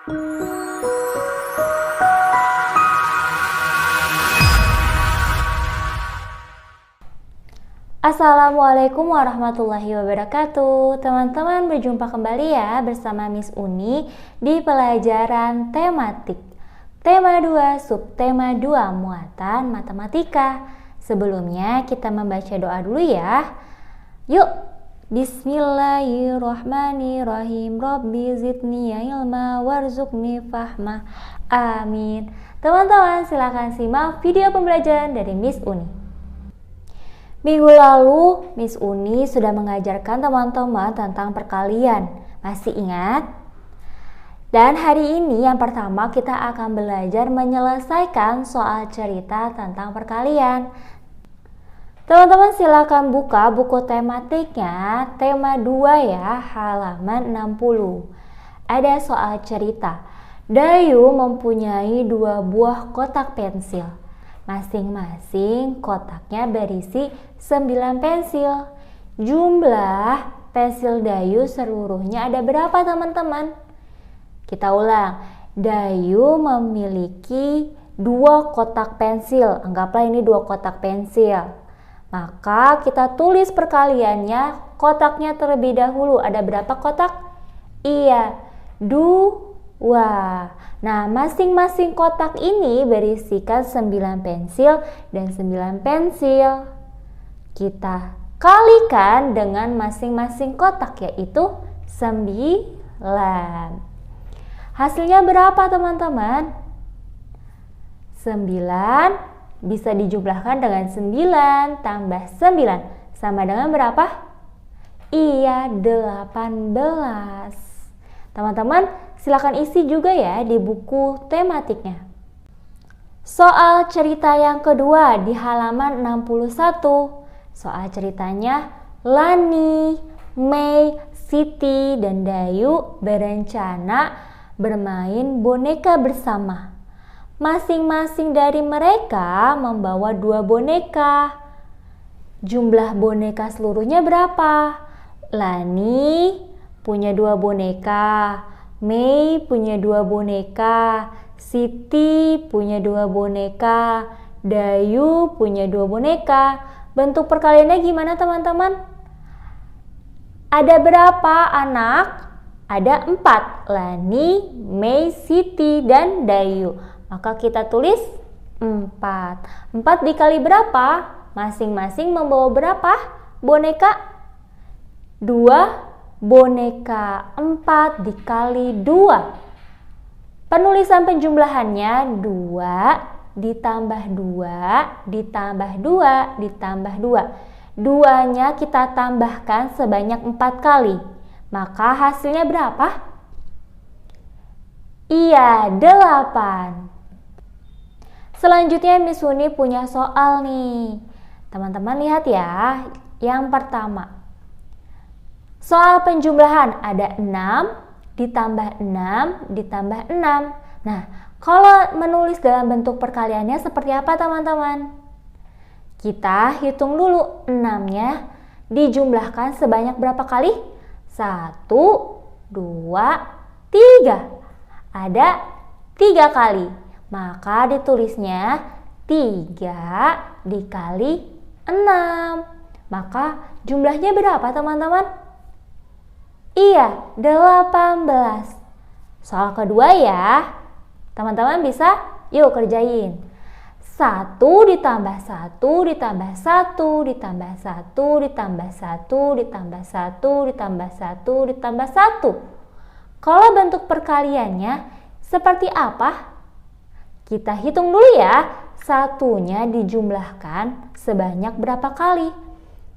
Assalamualaikum warahmatullahi wabarakatuh. Teman-teman, berjumpa kembali ya bersama Miss Uni di pelajaran tematik. Tema 2, subtema 2, muatan matematika. Sebelumnya kita membaca doa dulu ya. Yuk, Bismillahirrahmanirrahim. Rabbi zidni ilma warzuqni fahma. Amin. Teman-teman, silakan simak video pembelajaran dari Miss Uni. Minggu lalu, Miss Uni sudah mengajarkan teman-teman tentang perkalian. Masih ingat? Dan hari ini yang pertama kita akan belajar menyelesaikan soal cerita tentang perkalian. Teman-teman silakan buka buku tematiknya, tema 2 ya, halaman 60. Ada soal cerita. Dayu mempunyai 2 buah kotak pensil. Masing-masing kotaknya berisi 9 pensil. Jumlah pensil Dayu seluruhnya ada berapa teman-teman? Kita ulang. Dayu memiliki 2 kotak pensil. Anggaplah ini 2 kotak pensil. Maka kita tulis perkaliannya kotaknya terlebih dahulu. Ada berapa kotak? Iya, 2. Nah, masing-masing kotak ini berisikan 9 pensil dan 9 pensil. Kita kalikan dengan masing-masing kotak, yaitu 9. Hasilnya berapa teman-teman? 9 bisa dijumlahkan dengan 9 tambah 9. Sama dengan berapa? Iya, 18. Teman-teman, silakan isi juga ya di buku tematiknya. Soal cerita yang kedua di halaman 61. Soal ceritanya, Lani, Mei, Siti, dan Dayu berencana bermain boneka bersama. Masing-masing dari mereka membawa 2 boneka. Jumlah boneka seluruhnya berapa? Lani punya 2 boneka. Mei punya 2 boneka, Siti punya 2 boneka, Dayu punya 2 boneka. Bentuk perkaliannya gimana teman-teman? Ada berapa anak? Ada 4, Lani, Mei, Siti, dan Dayu. Maka kita tulis 4. 4 dikali berapa? Masing-masing membawa berapa boneka? 2 boneka. 4 dikali 2. Penulisan penjumlahannya 2 ditambah 2 ditambah 2 ditambah 2. 2-nya kita tambahkan sebanyak 4 kali. Maka hasilnya berapa? Iya, 8. Selanjutnya Miss Uni punya soal nih. Teman-teman lihat ya. Yang pertama, soal penjumlahan ada 6 ditambah 6 ditambah 6. Nah, kalau menulis dalam bentuk perkaliannya seperti apa teman-teman? Kita hitung dulu 6-nya dijumlahkan sebanyak berapa kali? 1, 2, 3. Ada 3 kali. Maka ditulisnya 3 dikali 6. Maka jumlahnya berapa teman-teman? Iya, 18. Soal kedua ya. Teman-teman bisa? Yuk kerjain. 1 ditambah 1 ditambah 1 ditambah 1 ditambah 1 ditambah 1 ditambah 1 ditambah 1. Kalau bentuk perkaliannya seperti apa? Kita hitung dulu ya. 1-nya dijumlahkan sebanyak berapa kali?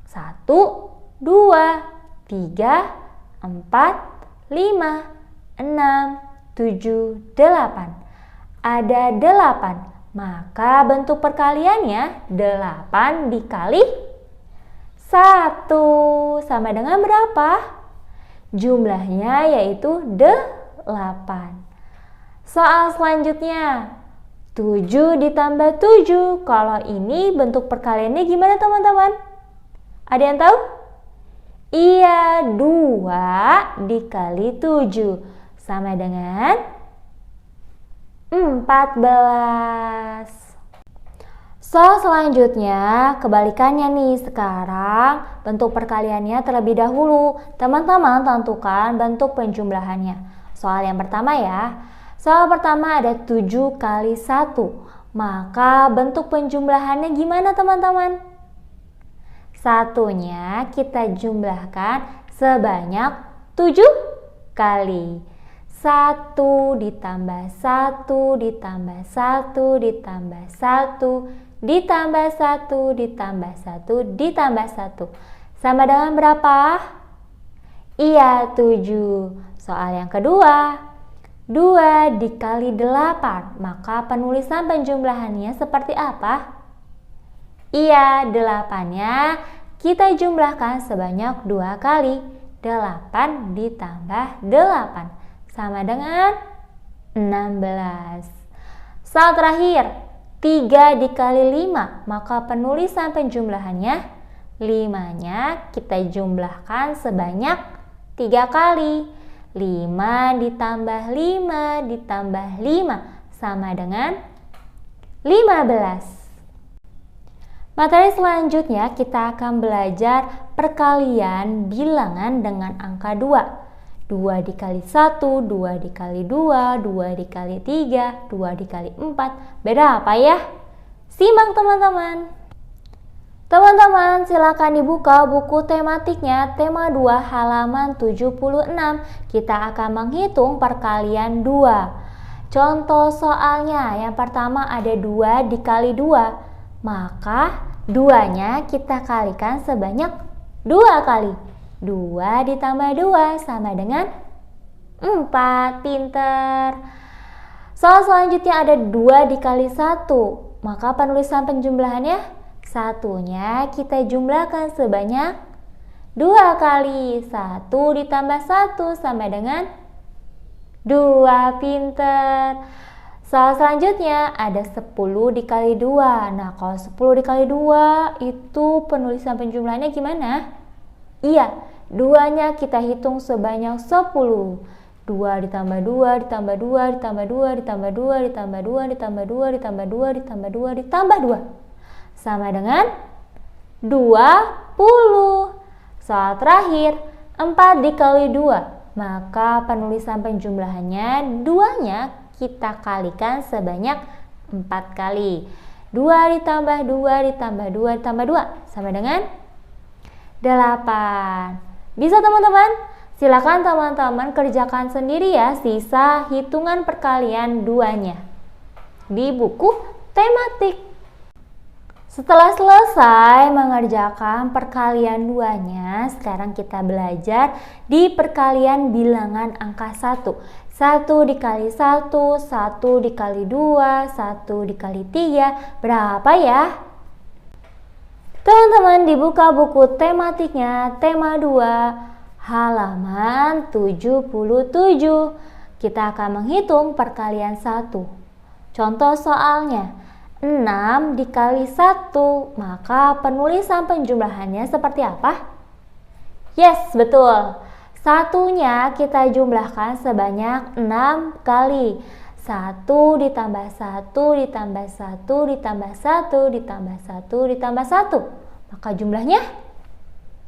1, 2, 3, 4, 5, 6, 7, 8. Ada 8. Maka bentuk perkaliannya 8 dikali 1 sama dengan berapa? Jumlahnya yaitu 8. Soal selanjutnya, 7 ditambah 7. Kalau ini bentuk perkaliannya gimana teman-teman? Ada yang tahu? Iya, 2 dikali 7 sama dengan 14. Soal selanjutnya, kebalikannya nih. Sekarang bentuk perkaliannya terlebih dahulu. Teman-teman tentukan bentuk penjumlahannya. Soal yang pertama ya. Soal pertama ada 7 kali 1. Maka bentuk penjumlahannya gimana teman-teman? Satunya kita jumlahkan sebanyak 7 kali. 1 ditambah 1 ditambah 1 ditambah 1 ditambah 1 ditambah 1 ditambah 1 sama dengan berapa? Iya, 7. Soal yang kedua, 2 dikali 8. Maka penulisan penjumlahannya seperti apa? Iya, 8-nya kita jumlahkan sebanyak 2 kali. 8 ditambah 8 sama dengan 16. Soal terakhir, 3 dikali 5. Maka penulisan penjumlahannya 5-nya kita jumlahkan sebanyak 3 kali. 5 ditambah 5 ditambah 5 sama dengan 15. Materi selanjutnya kita akan belajar perkalian bilangan dengan angka 2. 2 dikali 1, 2 dikali 2, 2 dikali 3, 2 dikali 4. Beda apa ya? Simak teman-teman. Teman-teman silakan dibuka buku tematiknya tema 2 halaman 76. Kita akan menghitung perkalian 2. Contoh soalnya yang pertama ada 2 dikali 2. Maka 2-nya kita kalikan sebanyak 2 kali. 2 ditambah 2 sama dengan 4. Pinter. Soal selanjutnya ada 2 dikali 1. Maka penulisan penjumlahannya, satunya kita jumlahkan sebanyak 2 kali. 1 ditambah 1 sama dengan 2. Pinter. Soal selanjutnya ada 10 dikali 2. Nah, kalau 10 dikali 2 itu penulisan penjumlahannya gimana? Iya, 2-nya kita hitung sebanyak 10. 2 ditambah 2 ditambah 2 ditambah 2 ditambah 2 ditambah 2 ditambah 2 ditambah 2 ditambah 2 ditambah 2 sama dengan 20. Soal terakhir, 4 dikali 2. Maka penulisan penjumlahannya 2-nya kita kalikan sebanyak 4 kali. 2 ditambah 2 ditambah 2 ditambah 2 sama dengan 8. Bisa teman-teman? Silakan teman-teman kerjakan sendiri ya sisa hitungan perkalian 2-nya di buku tematik. Setelah selesai mengerjakan perkalian 2-nya, sekarang kita belajar di perkalian bilangan angka 1. 1 dikali 1, 1 dikali 2, 1 dikali 3, berapa ya? Teman-teman dibuka buku tematiknya tema 2 halaman 77. Kita akan menghitung perkalian 1. Contoh soalnya 6 dikali 1. Maka penulisan penjumlahannya seperti apa? Yes, betul. Satunya kita jumlahkan sebanyak 6 kali. 1 ditambah 1 ditambah 1 ditambah 1 ditambah 1 ditambah 1. Maka jumlahnya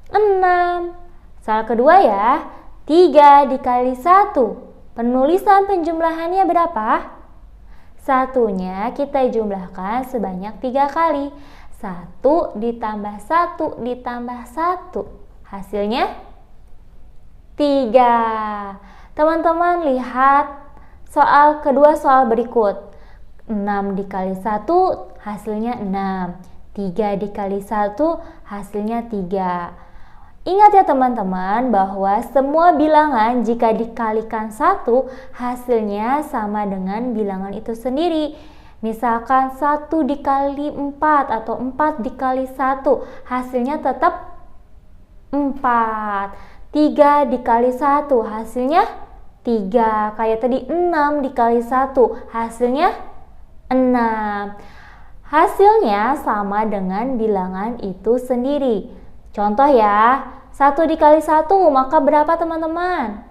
6. Soal kedua ya, 3 dikali 1. Penulisan penjumlahannya berapa? Satunya kita jumlahkan sebanyak 3 kali. 1 ditambah 1 ditambah 1. Hasilnya 3. Teman-teman lihat soal kedua soal berikut. 6 dikali 1 hasilnya 6. 3 dikali 1 hasilnya 3. Ingat ya teman-teman bahwa semua bilangan jika dikalikan 1 hasilnya sama dengan bilangan itu sendiri. Misalkan 1 dikali 4 atau 4 dikali 1 hasilnya tetap 4. 3 dikali 1 hasilnya 3. Kayak tadi 6 dikali 1 hasilnya 6. Hasilnya sama dengan bilangan itu sendiri. Contoh ya, 1 dikali 1 maka berapa teman-teman?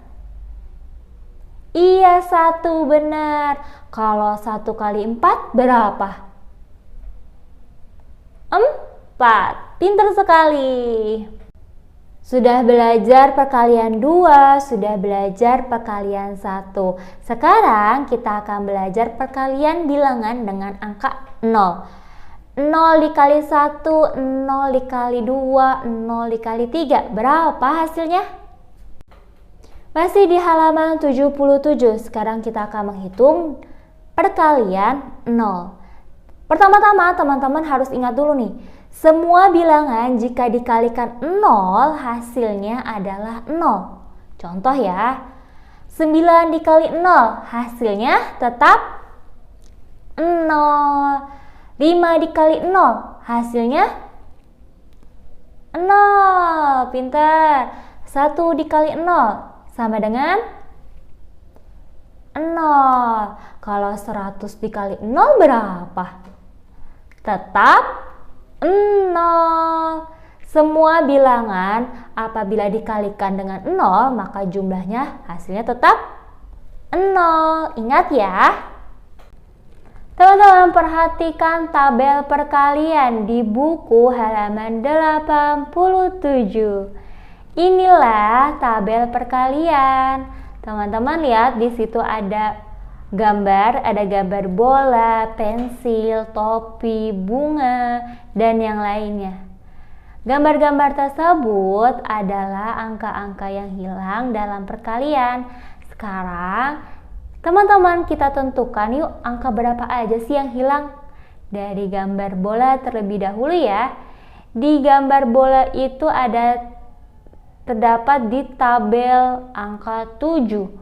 Iya, 1 benar. Kalau 1 kali 4 berapa? 4. Pintar sekali. Sudah belajar perkalian 2, sudah belajar perkalian 1. Sekarang kita akan belajar perkalian bilangan dengan angka 0. 0 dikali 1, 0 dikali 2, 0 dikali 3. Berapa hasilnya? Masih di halaman 77. Sekarang kita akan menghitung perkalian 0. Pertama-tama teman-teman harus ingat dulu nih. Semua bilangan jika dikalikan 0 hasilnya adalah 0. Contoh ya, 9 dikali 0 hasilnya tetap 0. 5 dikali 0 hasilnya 0. Pintar. 1 dikali 0 sama dengan 0. Kalau 100 dikali 0 berapa? Tetap 0. Semua bilangan apabila dikalikan dengan 0 maka jumlahnya hasilnya tetap 0. Ingat ya. Teman-teman perhatikan tabel perkalian di buku halaman 87. Inilah tabel perkalian. Teman-teman lihat di situ ada gambar bola, pensil, topi, bunga, dan yang lainnya. Gambar-gambar tersebut adalah angka-angka yang hilang dalam perkalian. Sekarang, teman-teman kita tentukan yuk angka berapa aja sih yang hilang. Dari gambar bola terlebih dahulu ya. Di gambar bola itu terdapat di tabel angka 7.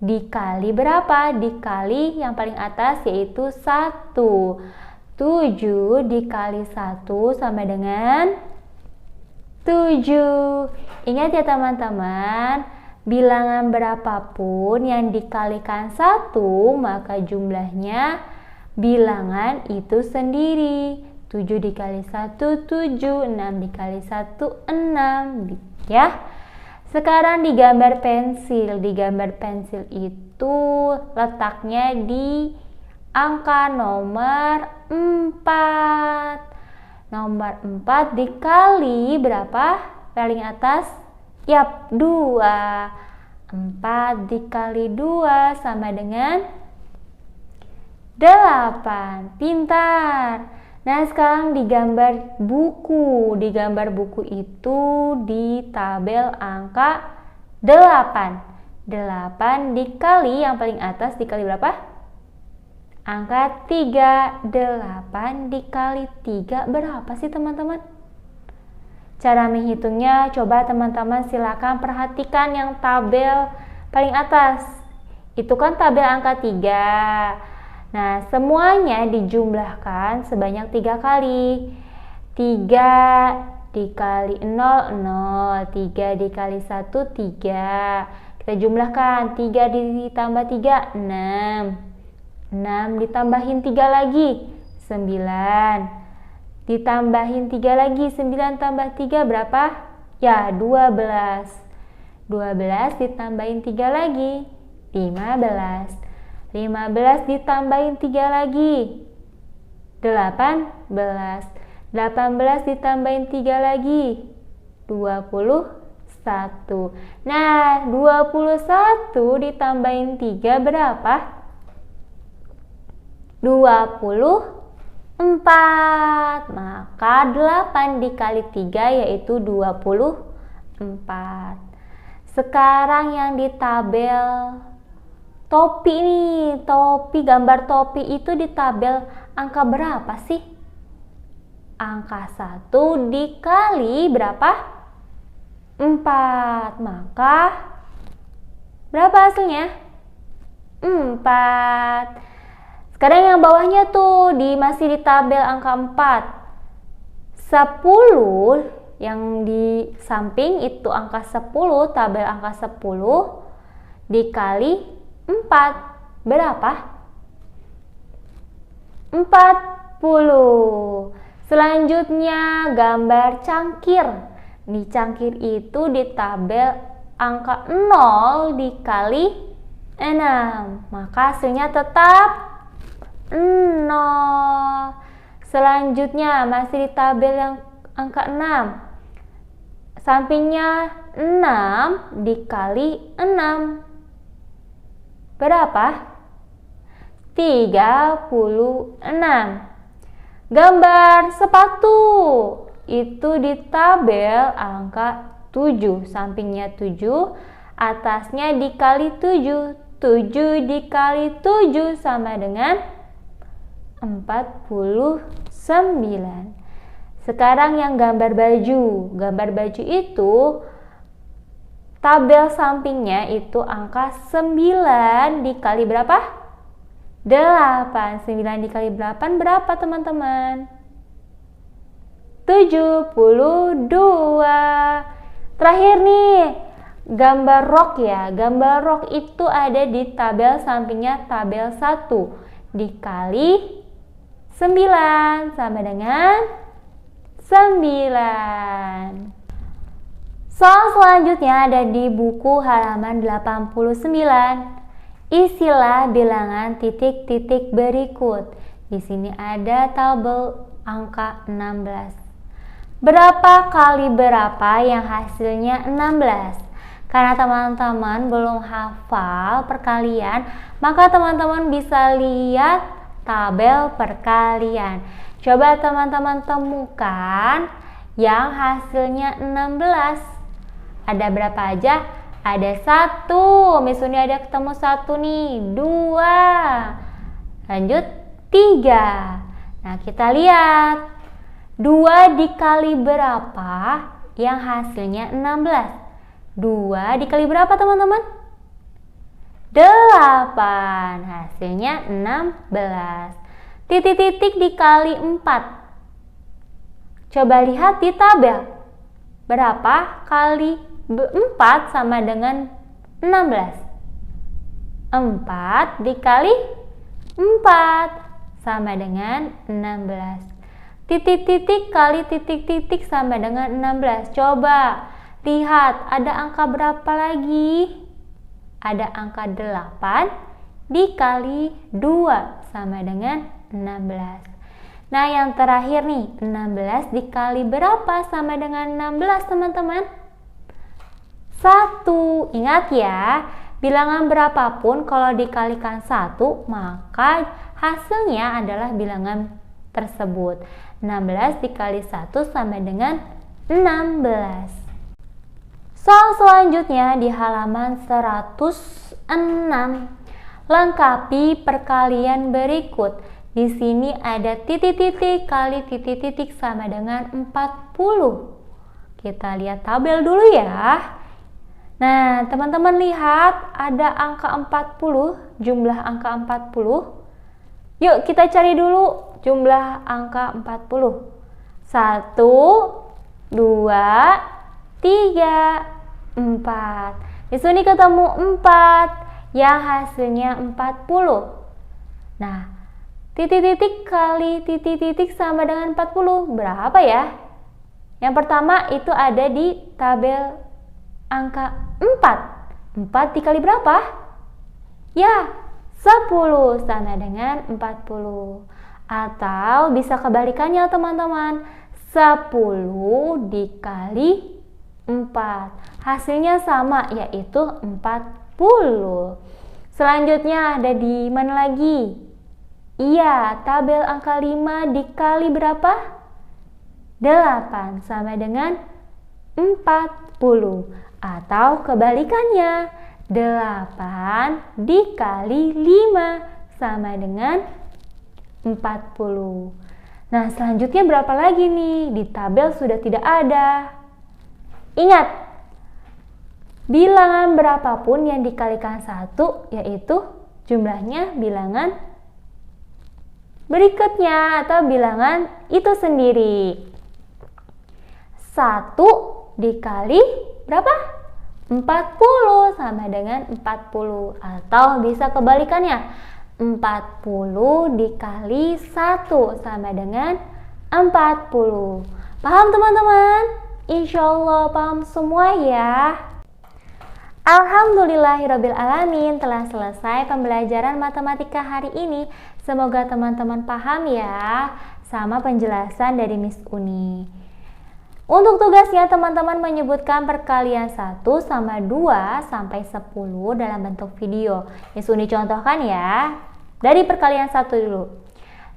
Dikali berapa? Dikali yang paling atas yaitu 1. 7 dikali 1 sama dengan 7. Ingat ya teman-teman, bilangan berapapun yang dikalikan 1 maka jumlahnya bilangan itu sendiri. 7 dikali 1 7, 6 dikali 1 6 ya. Sekarang di gambar pensil. Di gambar pensil itu letaknya di angka nomor 4. Nomor 4 dikali berapa? Paling atas? Yap, 2. 4 dikali 2 sama dengan 8. Pintar. Nah, sekarang di gambar buku. Di gambar buku itu di tabel angka 8. 8 dikali yang paling atas dikali berapa? Angka 3. 8 dikali 3 berapa sih teman-teman? Cara menghitungnya coba teman-teman silakan perhatikan yang tabel paling atas. Itu kan tabel angka 3. Nah, semuanya dijumlahkan sebanyak 3 kali. 3 dikali 0, 0. 3 dikali 1, 3. Kita jumlahkan. 3 ditambah 3, 6. 6 ditambahin 3 lagi, 9. Ditambahin 3 lagi, 9 tambah 3 berapa? Ya, 12. 12 ditambahin 3 lagi, 15. 15 ditambahin 3 lagi 18. 18 ditambahin 3 lagi 21. Nah, 21 ditambahin 3 berapa? 24. Maka 8 dikali 3 yaitu 24. Sekarang yang di tabel topi nih, gambar topi itu di tabel angka berapa sih? Angka 1 dikali berapa? 4. Maka berapa hasilnya? 4. Sekarang yang bawahnya tuh masih di tabel angka 4. 10 yang di samping itu angka 10, tabel angka 10 dikali 4 berapa? 40. Selanjutnya gambar cangkir. Di cangkir itu di tabel angka 0 dikali 6. Maka hasilnya tetap 0. Selanjutnya masih di tabel yang angka 6. Sampingnya 6 dikali 6. Berapa? 36. Gambar sepatu. Itu di tabel angka 7. Sampingnya 7, atasnya dikali 7. 7 dikali 7 sama dengan 49. Sekarang yang gambar baju. Gambar baju itu tabel sampingnya itu angka 9 dikali berapa? 8. 9 dikali 8 berapa teman-teman? 72. Terakhir nih, gambar rok ya. Gambar rok itu ada di tabel sampingnya tabel 1 dikali 9 sama dengan 9. Soal selanjutnya ada di buku halaman 89. Isilah bilangan titik-titik berikut. Di sini ada tabel angka 16. Berapa kali berapa yang hasilnya 16? Karena teman-teman belum hafal perkalian, maka teman-teman bisa lihat tabel perkalian. Coba teman-teman temukan yang hasilnya 16. Ada berapa aja? Ada 1. Miss Uni ada ketemu 1 nih. 2. Lanjut 3. Nah, kita lihat. 2 dikali berapa yang hasilnya 16? 2 dikali berapa teman-teman? 8. Hasilnya 16. Titik-titik dikali 4. Coba lihat di tabel. Berapa kali 4 sama dengan 16? 4 dikali 4 sama dengan 16. Titik-titik kali titik-titik sama dengan 16. Coba lihat, ada angka berapa lagi? Ada angka 8 dikali 2 sama dengan 16. Nah, yang terakhir nih, 16 dikali berapa sama dengan 16 teman-teman? 1. Ingat ya, bilangan berapapun kalau dikalikan 1, maka hasilnya adalah bilangan tersebut. 16 dikali 1 sama dengan 16. Soal selanjutnya di halaman 106. Lengkapi perkalian berikut. Di sini ada titik-titik kali titik-titik sama dengan 40. Kita lihat tabel dulu ya. Nah, teman-teman lihat ada angka 40, jumlah angka 40. Yuk kita cari dulu jumlah angka 40. 1, 2, 3, 4. Di sini ketemu 4 yang hasilnya 40. Nah, titik-titik kali titik-titik sama dengan 40. Berapa ya? Yang pertama itu ada di tabel angka 4. 4 dikali berapa? Ya, 10 sama dengan 40. Atau bisa kebalikannya teman-teman. 10 dikali 4. Hasilnya sama, yaitu 40. Selanjutnya ada di mana lagi? Iya, tabel angka 5 dikali berapa? 8 sama dengan 40. Atau kebalikannya, 8 dikali 5 sama dengan 40. Nah, selanjutnya berapa lagi nih? Di tabel sudah tidak ada. Ingat, bilangan berapapun yang dikalikan 1, yaitu jumlahnya bilangan berikutnya atau bilangan itu sendiri. 1 dikali berapa? 40 sama dengan 40. Atau bisa kebalikannya, 40 dikali 1 sama dengan 40. Paham teman-teman? Insya Allah paham semua ya. Alhamdulillahirabbil alamin, telah selesai pembelajaran matematika hari ini. Semoga teman-teman paham ya sama penjelasan dari Miss Uni. Untuk tugasnya teman-teman menyebutkan perkalian 1 sama 2 sampai 10 dalam bentuk video. Miss Uni contohkan ya. Dari perkalian 1 dulu.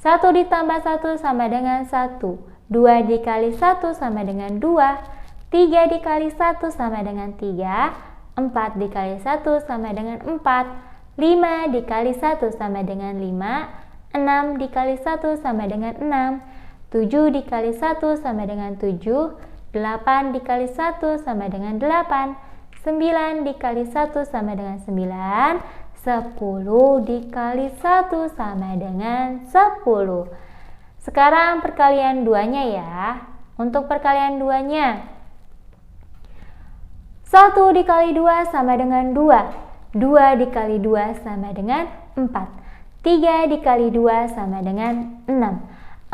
1 ditambah 1 sama dengan 1. 2 dikali 1 sama dengan 2. 3 dikali 1 sama dengan 3. 4 dikali 1 sama dengan 4. 5 dikali 1 sama dengan 5. 6 dikali 1 sama dengan 6. 7 dikali 1 sama dengan 7. 8 dikali 1 sama dengan 8. 9 dikali 1 sama dengan 9. 10 dikali 1 sama dengan 10. Sekarang perkalian 2-nya ya. Untuk perkalian 2-nya, 1 dikali 2 sama dengan 2. 2 dikali 2 sama dengan 4. 3 dikali 2 sama dengan 6.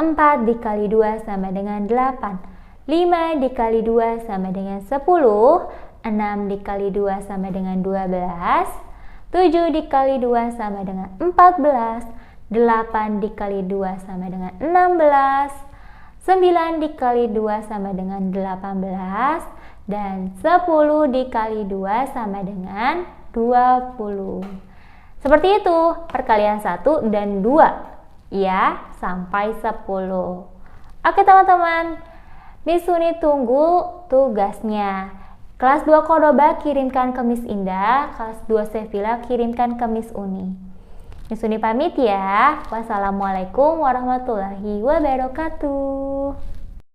4 dikali 2 sama dengan 8. 5 dikali 2 sama dengan 10. 6 dikali 2 sama dengan 12. 7 dikali 2 sama dengan 14. 8 dikali 2 sama dengan 16. 9 dikali 2 sama dengan 18. Dan 10 dikali 2 sama dengan 20. Seperti itu perkalian 1 dan 2 ya, sampai 10. Oke teman-teman, Miss Uni tunggu tugasnya. Kelas 2 Kodoba kirimkan ke Miss Indah, kelas 2 Sevilla kirimkan ke Miss Uni. Miss Uni pamit ya. Wassalamualaikum warahmatullahi wabarakatuh.